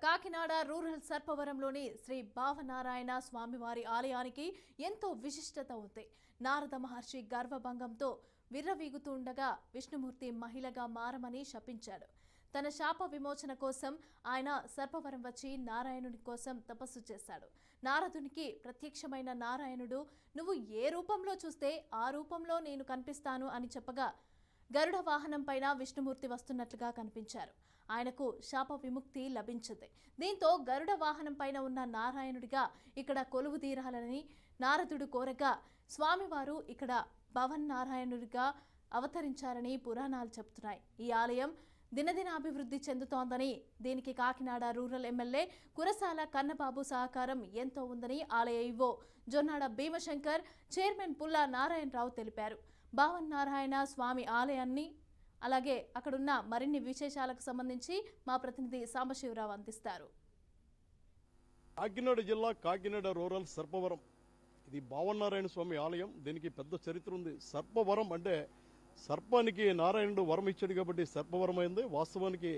Kakinada rural సర్పవరంలోని Shri Bhavanarayana స్వామివారి ఆలయానికి ఎంతో విశిష్టత ఉంది. నారద మహర్షి గర్వభంగంతో విర్రవీగుతుండగా విష్ణుమూర్తి మహిళగా మారమని శపించాడు. తన శాప విమోచన కోసం ఆయన సర్పవరం వచ్చి నారాయణుని కోసం తపస్సు చేశాడు. నారదునికి ప్రత్యక్షమైన నారాయణుడు, "నువ్వు ఏ రూపంలో చూస్తే ఆ రూపంలో నేను కనిపిస్తాను" అని చెప్పగా గరుడ వాహనం పైన విష్ణుమూర్తి వస్తున్నట్లుగా కనిపించారు. ఆయనకు శాప విముక్తి లభించింది. దీంతో గరుడ వాహనం పైన ఉన్న నారాయణుడిగా ఇక్కడ కొలువు తీరాలని నారదుడు కోరగా స్వామివారు ఇక్కడ భవన్ నారాయణుడిగా అవతరించారని పురాణాలు చెబుతున్నాయి. ఈ ఆలయం దినదిన అభివృద్ధి చెందుతోందని, దీనికి కాకినాడ రూరల్ ఎమ్మెల్యే కురసాల కన్నబాబు సహకారం ఎంతో ఉందని ఆలయ ఈవో జొన్నాడ భీమశంకర్, చైర్మన్ పుల్లా నారాయణరావు తెలిపారు. భావన్ నారాయణ స్వామి ఆలయాన్ని అలాగే అక్కడున్న మరిన్ని విశేషాలకు సంబంధించి మా ప్రతినిధి సాంబశివరావు అందిస్తారు. కాకినాడ జిల్లా కాకినాడ రూరల్ సర్పవరం, ఇది భావనారాయణ స్వామి ఆలయం. దీనికి పెద్ద చరిత్ర ఉంది. సర్పవరం అంటే సర్పానికి నారాయణుడు వరం ఇచ్చాడు కాబట్టి సర్పవరం అయింది. వాస్తవానికి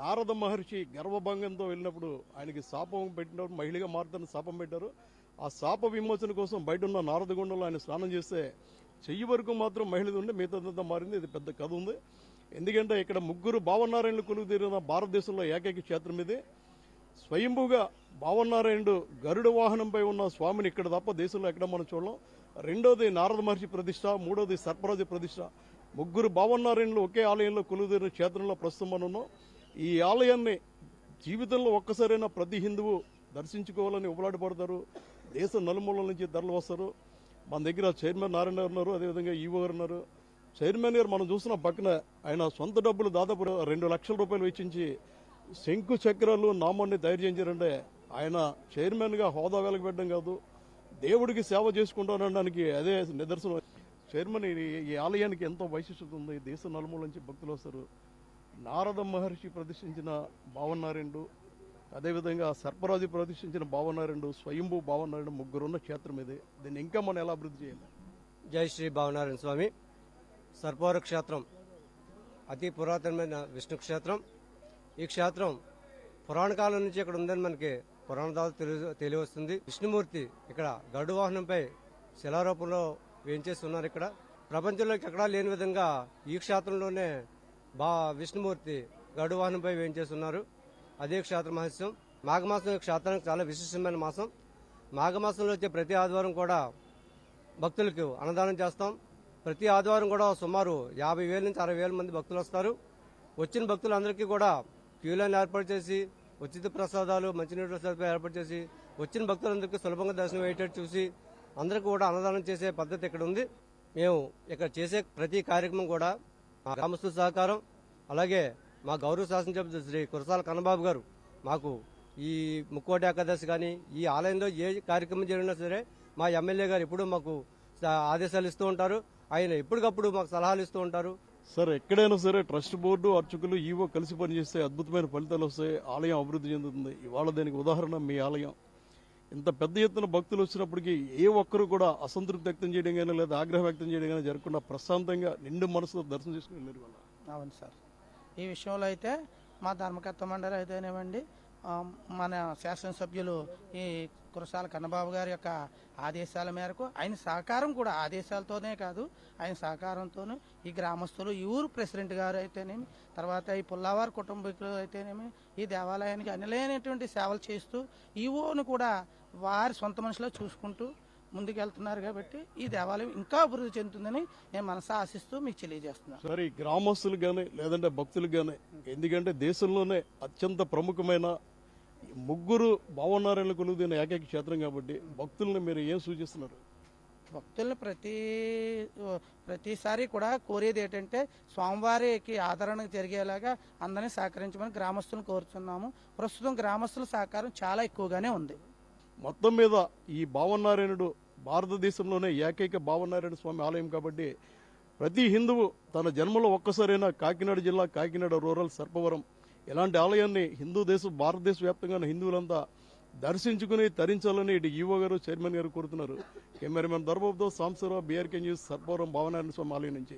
నారద మహర్షి గర్వభంగంతో వెళ్ళినప్పుడు ఆయనకి శాపం పెట్టినప్పుడు మహిళగా మారుతాను శాపం పెట్టారు. ఆ శాప విమోచన కోసం బయట ఉన్న నారదగుండంలో ఆయన స్నానం చేస్తే చెయ్యి వరకు మాత్రం మహిళది ఉండి మిగతాదంతా మారింది. ఇది పెద్ద కథ ఉంది. ఎందుకంటే ఇక్కడ ముగ్గురు భావనారాయణులు కొలువు తీరిన భారతదేశంలో ఏకైక క్షేత్రం ఇది. స్వయంభూగా భావనారాయణుడు గరుడ వాహనంపై ఉన్న స్వామిని ఇక్కడ తప్ప దేశంలో ఎక్కడ మనం చూడలేం. రెండోది నారద మహర్షి ప్రతిష్ట, మూడోది సర్పరాజు ప్రతిష్ట. ముగ్గురు భావనారాయణులు ఒకే ఆలయంలో కొలువు తీరిన క్షేత్రంలో ప్రస్తుతం మనం ఉన్నాం. ఈ ఆలయాన్ని జీవితంలో ఒక్కసారైనా ప్రతి హిందువు దర్శించుకోవాలని ఉబలాటపడతారు. దేశ నలుమూలల నుంచి ధరలు వస్తారు. మన దగ్గర చైర్మన్ నారాయణ గారు ఉన్నారు, అదేవిధంగా ఈవో గారు ఉన్నారు. చైర్మన్ గారు మనం చూసిన పక్కన ఆయన సొంత డబ్బులు దాదాపు 2 లక్షల రూపాయలు వెచ్చించి శంకు చక్రాలు నామాన్ని తయారు చేయించారంటే ఆయన చైర్మన్ గా హోదా వెలగబెట్టడం కాదు, దేవుడికి సేవ చేసుకుంటానడానికి అదే నిదర్శనం. చైర్మన్ ఈ ఆలయానికి ఎంతో వైశిష్టత ఉంది. దేశ నలుమూల నుంచి భక్తులు వస్తారు. నారద మహర్షి ప్రతిష్ఠించిన భావనారాయణుడు, అదేవిధంగా సర్పరాజు ప్రతిష్ఠించిన భావనారాయణుడు, స్వయంభూ భావనారాయణుడు ముగ్గురున్న క్షేత్రం ఇది. దీన్ని ఇంకా మనం ఎలా అభివృద్ధి చేయాలి? జై శ్రీ భావనారాయణ స్వామి. సర్పవర క్షేత్రం అతి పురాతనమైన విష్ణు క్షేత్రం. ఈ క్షేత్రం పురాణ కాలం నుంచి ఇక్కడ ఉందని మనకి పురాణాలు తెలియవస్తుంది. విష్ణుమూర్తి ఇక్కడ గరుడ వాహనంపై శిలారూపంలో వేయించేసి ఉన్నారు. ఇక్కడ ప్రపంచంలోకి ఎక్కడా లేని విధంగా ఈ క్షేత్రంలోనే విష్ణుమూర్తి గరుడ వాహనంపై వేయించేసి ఉన్నారు. అదే క్షేత్ర మహత్యం. మాఘమాసం ఈ క్షేత్రానికి చాలా విశిష్టమైన మాసం. మాఘమాసంలో వచ్చే ప్రతి ఆదివారం కూడా భక్తులకు అన్నదానం చేస్తాం. ప్రతి ఆదివారం కూడా సుమారు 50,000 నుంచి 60,000 మంది భక్తులు వస్తారు. వచ్చిన భక్తులందరికీ కూడా క్యూ లైన్ ఏర్పాటు చేసి ఉచిత ప్రసాదాలు, మంచినీటి సదుపాయం ఏర్పాటు చేసి వచ్చిన భక్తులందరికీ సులభంగా దర్శనం అయ్యేటట్టు చూసి అందరికీ కూడా అన్నదానం చేసే పద్ధతి ఇక్కడ ఉంది. మేము ఇక్కడ చేసే ప్రతి కార్యక్రమం కూడా మా గ్రామస్తుల సహకారం, అలాగే మా గౌరవ శాసనసభ్యులు శ్రీ కురసాల కన్నబాబు గారు మాకు ఈ ముక్కోటి ఏకాదశి కానీ ఈ ఆలయంలో ఏ కార్యక్రమం జరిగినా సరే మా ఎమ్మెల్యే గారు ఎప్పుడూ మాకు ఆదేశాలు ఇస్తూ ఉంటారు. ఆయన ఎప్పటికప్పుడు మాకు సలహాలు ఇస్తూ ఉంటారు. సార్, ఎక్కడైనా సరే ట్రస్ట్ బోర్డు, అర్చకులు, ఈవో కలిసి పనిచేస్తే అద్భుతమైన ఫలితాలు వస్తాయి. ఆలయం అభివృద్ధి చెందుతుంది. ఇవాళ దానికి ఉదాహరణ మీ ఆలయం. ఇంత పెద్ద ఎత్తున భక్తులు వచ్చినప్పటికీ ఏ ఒక్కరు కూడా అసంతృప్తి వ్యక్తం చేయడం కానీ లేదా ఆగ్రహం వ్యక్తం చేయడం కానీ జరగకుండా ప్రశాంతంగా నిండు మనసుతో దర్శనం చేసుకుని వెళ్ళారు. అవును సార్. ఈ విషయంలో అయితే మా ధర్మకర్త మండలి అయితేనేమండి, మన శాసనసభ్యులు ఈ కురసాల కన్నబాబు గారి యొక్క ఆదేశాల మేరకు, ఆయన సహకారం కూడా ఆదేశాలతోనే కాదు ఆయన సహకారంతోనూ ఈ గ్రామస్తులు, ఈ ఊరు ప్రెసిడెంట్ గారు అయితేనేమి, తర్వాత ఈ పుల్లావారి కుటుంబీకులు అయితేనేమి ఈ దేవాలయానికి అనిలైనటువంటి సేవలు చేస్తూ ఈవోను కూడా వారి సొంత మనుషులో చూసుకుంటూ ముందుకెళ్తున్నారు. కాబట్టి ఈ దేవాలయం ఇంకా అభివృద్ధి చెందుతుందని నేను మనసా ఆశిస్తూ మీకు తెలియజేస్తున్నాను. సరే, గ్రామస్తులు కానీ లేదంటే భక్తులు కానీ, ఎందుకంటే దేశంలోనే అత్యంత ప్రముఖమైన ముగ్గురు భావనారాయణ కొలువుదీన ఏకైక క్షేత్రం కాబట్టి భక్తులను మీరు ఏం సూచిస్తున్నారు? భక్తులను ప్రతిసారి కూడా కోరేది ఏంటంటే స్వామివారికి ఆదరణ జరిగేలాగా అందరినీ సహకరించమని గ్రామస్తులను కోరుతున్నాము. ప్రస్తుతం గ్రామస్తుల సహకారం చాలా ఎక్కువగానే ఉంది. మొత్తం మీద ఈ భావనారాయణుడు భారతదేశంలోనే ఏకైక భావనారాయణ స్వామి ఆలయం కాబట్టి ప్రతి హిందువు తన జన్మలో ఒక్కసారైనా కాకినాడ జిల్లా కాకినాడ రూరల్ సర్పవరం ఇలాంటి ఆలయాన్ని భారతదేశ వ్యాప్తంగా హిందువులంతా దర్శించుకుని తరించాలని ఇటు ఈవో గారు, చైర్మన్ గారు కోరుతున్నారు. కెమెరామెన్ దర్బాబుతో సాంబశివరావు, బీఆర్కే న్యూస్, సర్పవరం భావనారాయణ స్వామి ఆలయం నుంచి.